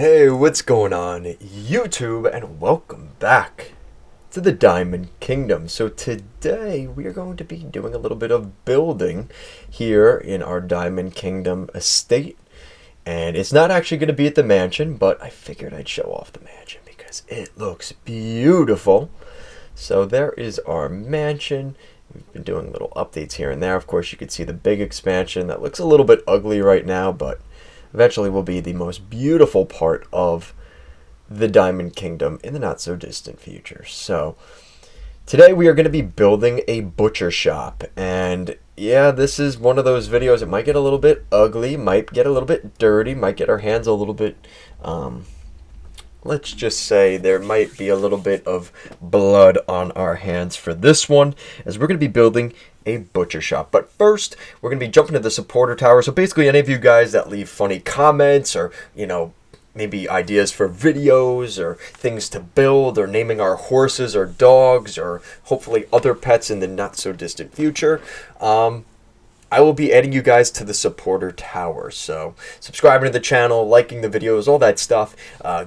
Hey, what's going on, YouTube, and welcome back to the Diamond Kingdom. So today we are going to be doing a little bit of building here in our Diamond Kingdom estate. And it's not actually going to be at the mansion, but I figured I'd show off the mansion because it looks beautiful. So there is our mansion. We've been doing little updates here and there. Of course, you can see the big expansion that looks a little bit ugly right now, but eventually will be the most beautiful part of the Diamond Kingdom in the not so distant future. So today we are going to be building a butcher shop, and yeah, this is one of those videos. It might get a little bit ugly, might get a little bit dirty, might get our hands a little bit let's just say there might be a little bit of blood on our hands for this one, as we're going to be building a butcher shop. But first, we're going to be jumping to the supporter tower. So basically, any of you guys that leave funny comments or, maybe ideas for videos or things to build or naming our horses or dogs or hopefully other pets in the not so distant future, I will be adding you guys to the supporter tower. So subscribing to the channel, liking the videos, all that stuff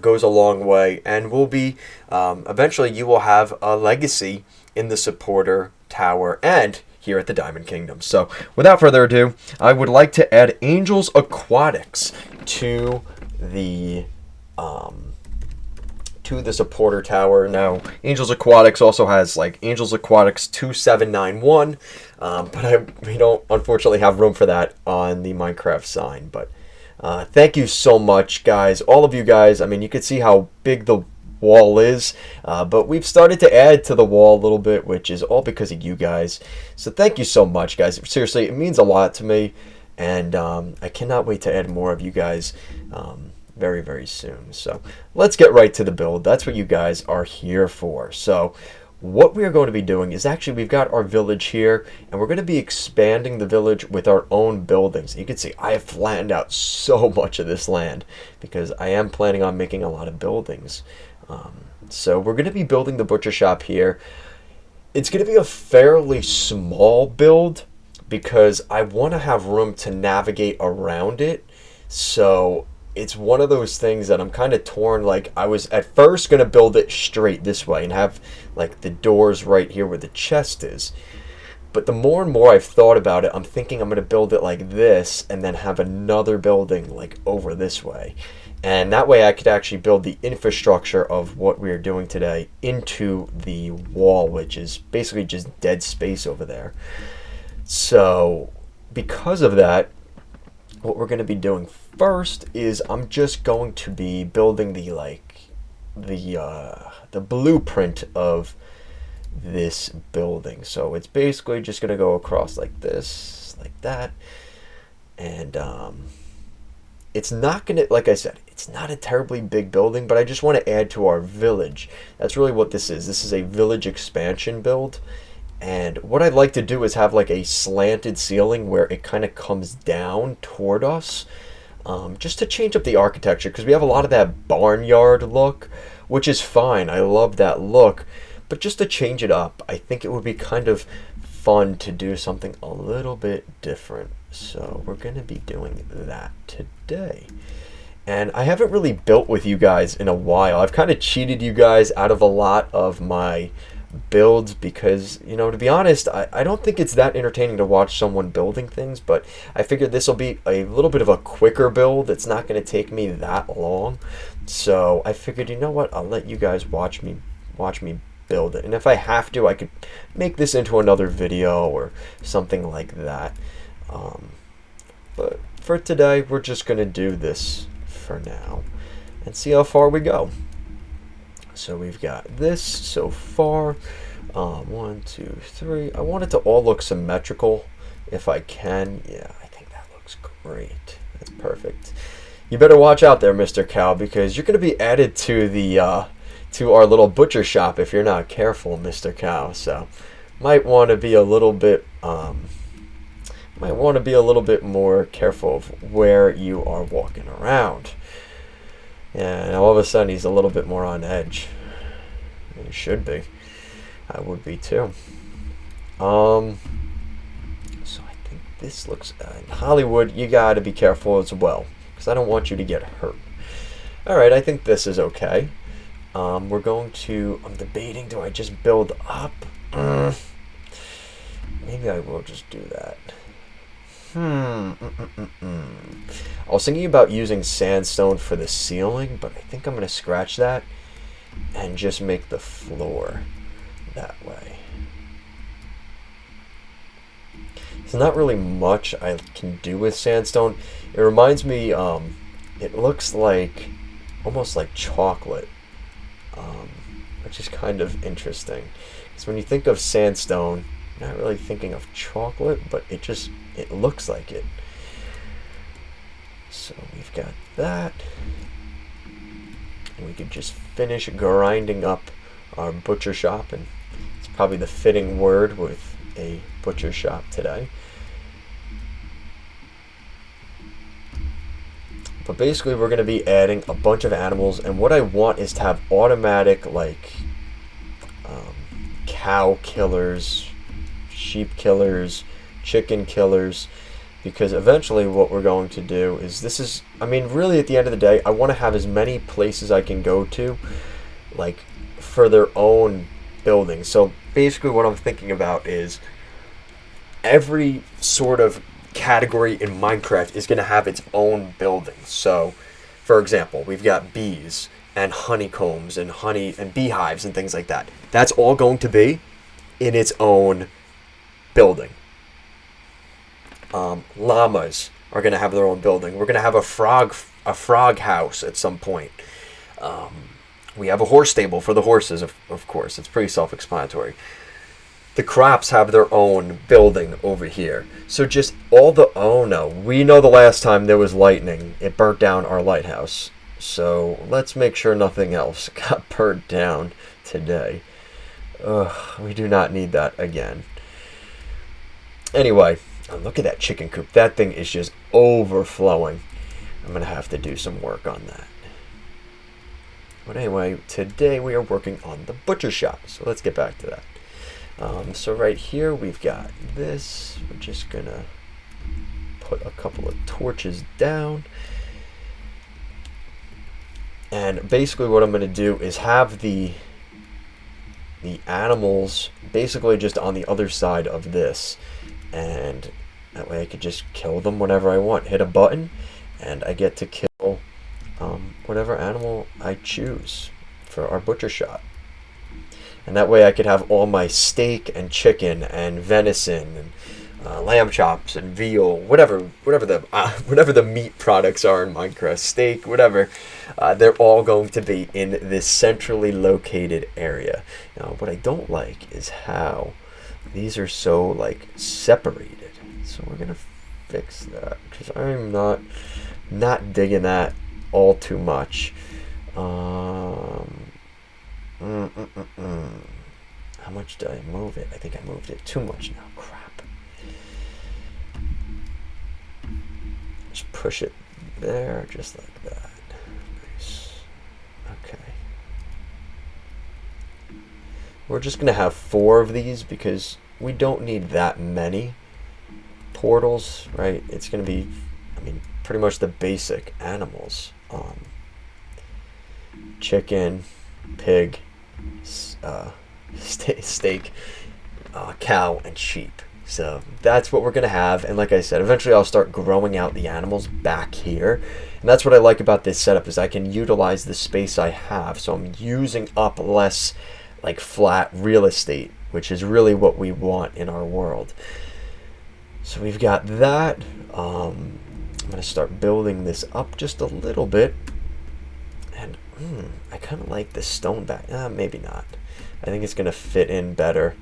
goes a long way. And we'll be, eventually you will have a legacy in the supporter tower and here at the Diamond Kingdom. So without further ado, I would like to add Angels Aquatics to the supporter tower. Now, Angels Aquatics also has like Angels Aquatics 2791, but we don't unfortunately have room for that on the Minecraft sign. But thank you so much, guys. All of you guys. I mean, you can see how big the wall is, but we've started to add to the wall a little bit, which is all because of you guys. So thank you so much, guys. Seriously, it means a lot to me, and I cannot wait to add more of you guys very, very soon. So let's get right to the build. That's what you guys are here for. So what we are going to be doing is actually we've got our village here, and we're going to be expanding the village with our own buildings. You can see I have flattened out so much of this land because I am planning on making a lot of buildings. So we're going to be building the butcher shop here. It's going to be a fairly small build because I want to have room to navigate around it. So it's one of those things that I'm kind of torn. Like, I was at first going to build it straight this way and have like the doors right here where the chest is. But the more and more I've thought about it, I'm thinking I'm going to build it like this and then have another building like over this way. And that way I could actually build the infrastructure of what we are doing today into the wall, which is basically just dead space over there. So because of that, what we're going to be doing first is I'm just going to be building the blueprint of this building. So it's basically just going to go across like this, like that, and it's not going to, like I said, it's not a terribly big building, but I just want to add to our village. That's really what this is. This is a village expansion build. And what I'd like to do is have like a slanted ceiling where it kind of comes down toward us, just to change up the architecture, because we have a lot of that barnyard look, which is fine. I love that look. But just to change it up, I think it would be kind of fun to do something a little bit different. So we're going to be doing that today. And I haven't really built with you guys in a while. I've kind of cheated you guys out of a lot of my builds because, to be honest, I don't think it's that entertaining to watch someone building things, but I figured this will be a little bit of a quicker build. It's not going to take me that long. So I figured, you know what, I'll let you guys watch me build it. And if I have to, I could make this into another video or something like that. But for today, we're just going to do this for now and see how far we go. So we've got this so far. 1, 2, 3. I want it to all look symmetrical if I can. Yeah, I think that looks great. That's perfect. You better watch out there, Mr. Cow, because you're going to be added to the to our little butcher shop if you're not careful, Mr. Cow. So might want to be a little bit more careful of where you are walking around. Yeah, and all of a sudden he's a little bit more on edge. He should be. I would be too. So I think this looks... in Hollywood, you got to be careful as well, because I don't want you to get hurt. All right, I think this is okay. We're going to, I'm debating, do I just build up? Maybe I will just do that. I was thinking about using sandstone for the ceiling, but I think I'm going to scratch that and just make the floor that way. There's not really much I can do with sandstone. It reminds me, it looks like almost like chocolate, which is kind of interesting. Because when you think of sandstone, you're not really thinking of chocolate, but it looks like it. So we've got that. And we could just finish grinding up our butcher shop, and it's probably the fitting word with a butcher shop today. But basically we're going to be adding a bunch of animals, and what I want is to have automatic like cow killers, sheep killers, chicken killers, because eventually what we're going to do is really at the end of the day I want to have as many places I can go to like for their own buildings. So basically what I'm thinking about is every sort of category in Minecraft is going to have its own building. So for example, we've got bees and honeycombs and honey and beehives and things like that. That's all going to be in its own building. Llamas are going to have their own building. We're going to have a frog house at some point. We have a horse stable for the horses, of course. It's pretty self-explanatory. The crops have their own building over here. So just oh no, we know the last time there was lightning, it burnt down our lighthouse. So let's make sure nothing else got burnt down today. We do not need that again. Anyway, look at that chicken coop. That thing is just overflowing. I'm going to have to do some work on that. But anyway, today we are working on the butcher shop. So let's get back to that. So right here we've got this. We're just going to put a couple of torches down. And basically what I'm going to do is have the animals basically just on the other side of this. And that way I could just kill them whenever I want. Hit a button and I get to kill whatever animal I choose for our butcher shop. And that way I could have all my steak and chicken and venison and lamb chops and veal, whatever the meat products are in Minecraft, steak, whatever, they're all going to be in this centrally located area. Now, what I don't like is how these are so like separated. So we're gonna fix that because I'm not digging that all too much. How much did I move it? I think I moved it too much now. Crap. Just push it there, just like that. Nice. Okay. We're just going to have 4 of these because we don't need that many portals, right? It's going to be, pretty much the basic animals. Chicken, pig, steak, cow, and sheep. So that's what we're going to have. And like I said, eventually I'll start growing out the animals back here. And that's what I like about this setup is I can utilize the space I have. So I'm using up less like flat real estate, which is really what we want in our world. So we've got that. I'm going to start building this up just a little bit. And I kind of like the stone back. Maybe not. I think it's going to fit in better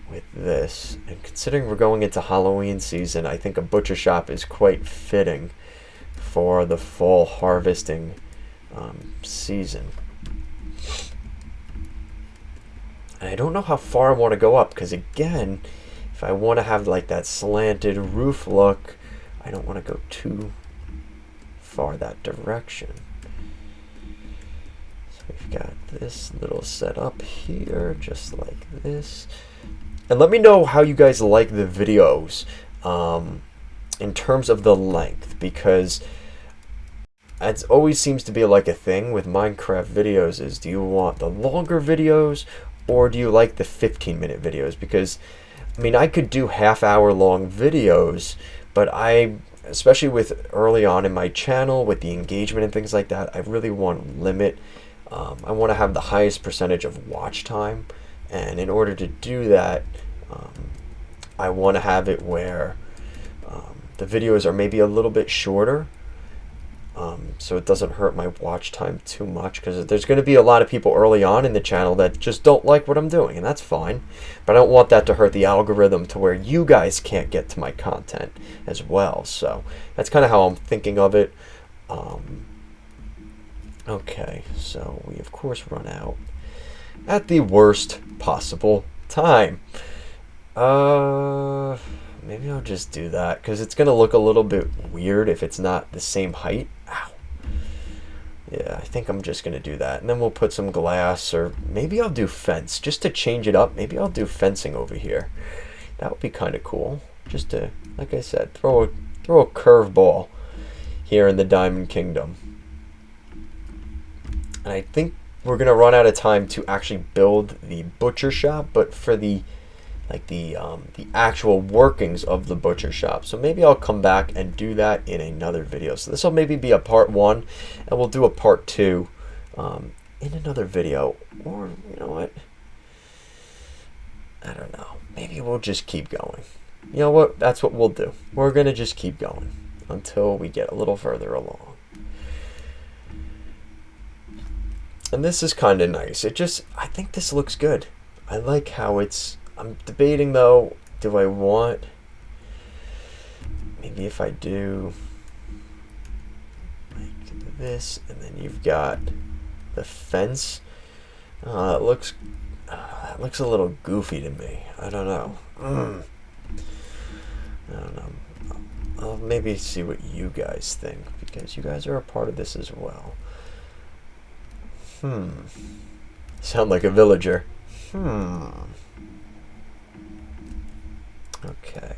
with this. And considering we're going into Halloween season, I think a butcher shop is quite fitting for the fall harvesting season. And I don't know how far I want to go up because, again, if I want to have like that slanted roof look, I don't want to go too far that direction. So we've got this little setup here, just like this. And let me know how you guys like the videos in terms of the length, because it always seems to be like a thing with Minecraft videos is, do you want the longer videos or do you like the 15-minute videos? Because I mean, I could do half-hour long videos, but especially with early on in my channel with the engagement and things like that, I really want to limit. I want to have the highest percentage of watch time, and in order to do that, I want to have it where the videos are maybe a little bit shorter, so it doesn't hurt my watch time too much, because there's going to be a lot of people early on in the channel that just don't like what I'm doing, and that's fine. But I don't want that to hurt the algorithm to where you guys can't get to my content as well. So that's kind of how I'm thinking of it. Okay, so we of course run out at the worst possible time. Maybe I'll just do that, because it's going to look a little bit weird if it's not the same height. Ow. Yeah, I think I'm just going to do that. And then we'll put some glass, or maybe I'll do fence just to change it up. Maybe I'll do fencing over here. That would be kind of cool. Just to, like I said, throw a curveball here in the Diamond Kingdom. And I think we're going to run out of time to actually build the butcher shop, but for the actual workings of the butcher shop. So maybe I'll come back and do that in another video. So this will maybe be a part 1, and we'll do a part 2 in another video. Or, you know what? I don't know. Maybe we'll just keep going. You know what? That's what we'll do. We're going to just keep going until we get a little further along. And this is kind of nice. I think this looks good. I like how I'm debating though, do I want, maybe if I do like this, and then you've got the fence, that looks a little goofy to me. I don't know. I don't know. I'll maybe see what you guys think, because you guys are a part of this as well. Sound like a villager. Okay.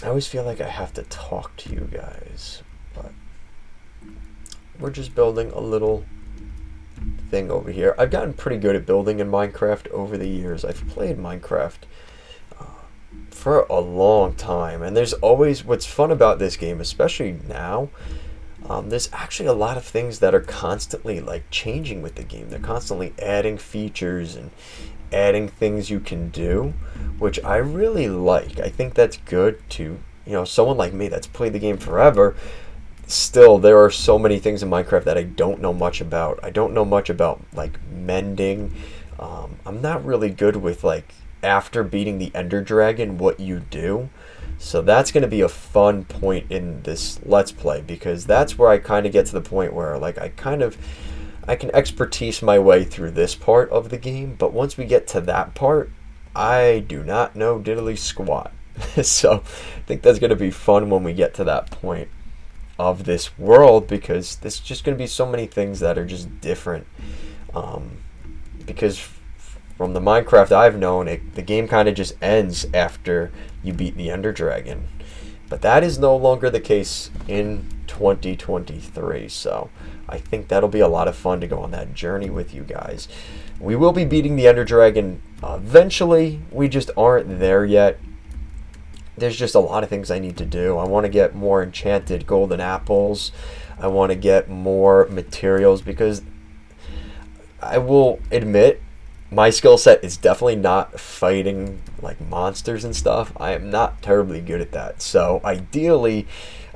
I always feel like I have to talk to you guys, but we're just building a little thing over here. I've gotten pretty good at building in Minecraft over the years. I've played Minecraft for a long time, and there's always, what's fun about this game, especially now, there's actually a lot of things that are constantly like changing with the game. They're constantly adding features and adding things you can do, which I really like. I think that's good to, someone like me that's played the game forever. Still, there are so many things in Minecraft that I don't know much about. I don't know much about like mending. I'm not really good with like after beating the Ender Dragon what you do. So that's going to be a fun point in this Let's Play, because that's where I kind of get to the point where like I can expertise my way through this part of the game, but once we get to that part, I do not know diddly squat. So I think that's going to be fun when we get to that point of this world, because there's just going to be so many things that are just different. Because from the Minecraft I've known, the game kind of just ends after you beat the Ender Dragon. But that is no longer the case in 2023, so I think that'll be a lot of fun to go on that journey with you guys. We will be beating the Ender Dragon eventually. We just aren't there yet. There's just a lot of things I need to do. I want to get more enchanted golden apples. I want to get more materials, because I will admit my skill set is definitely not fighting like monsters and stuff. I am not terribly good at that. So ideally,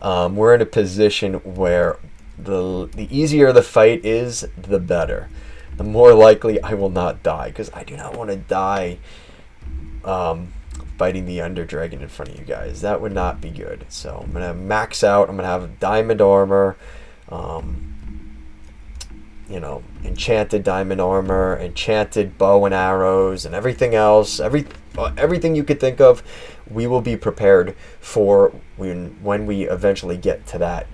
we're in a position where the easier the fight is, the better. The more likely I will not die, because I do not want to die fighting the Ender Dragon in front of you guys. That would not be good. So I'm going to max out. I'm going to have diamond armor. Enchanted diamond armor, enchanted bow and arrows, and everything else, everything you could think of, we will be prepared for when we eventually get to that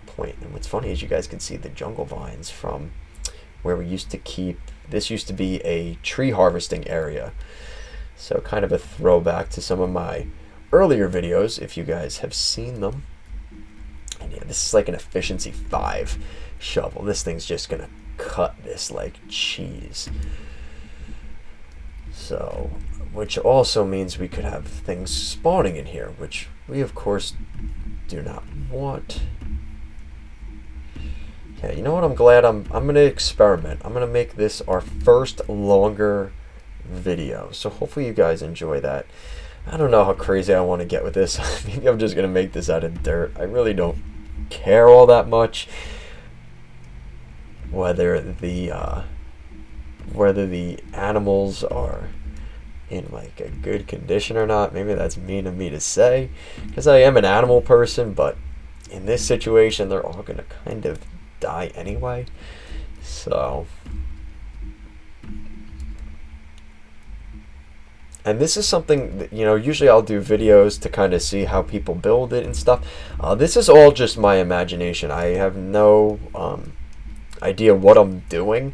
point. And what's funny is you guys can see the jungle vines from where we used to keep, this used to be a tree harvesting area. So kind of a throwback to some of my earlier videos, if you guys have seen them. And yeah, this is like an efficiency 5 shovel. This thing's just gonna cut this like cheese. So, which also means we could have things spawning in here, which we of course do not want. Yeah, you know what? I'm glad I'm gonna experiment. I'm gonna make this our first longer video. So hopefully you guys enjoy that. I don't know how crazy I want to get with this. Maybe I'm just gonna make this out of dirt. I really don't care all that much whether the animals are in like a good condition or not. Maybe that's mean of me to say, because I am an animal person, but in this situation they're all gonna kind of die anyway. So, and this is something that, you know, usually I'll do videos to kind of see how people build it and stuff. This is all just my imagination. I have no idea what I'm doing.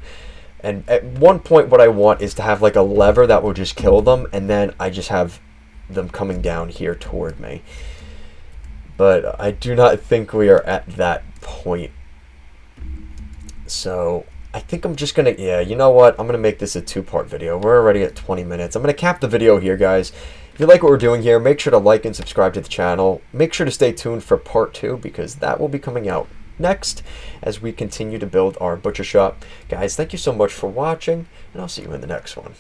And at one point what I want is to have like a lever that will just kill them, and then I just have them coming down here toward me. But I do not think we are at that point. So I think I'm just gonna, yeah, you know what? I'm gonna make this a 2-part video. We're already at 20 minutes. I'm gonna cap the video here, guys. If you like what we're doing here, make sure to like and subscribe to the channel. Make sure to stay tuned for part 2, because that will be coming out next as we continue to build our butcher shop. Guys, thank you so much for watching, and I'll see you in the next one.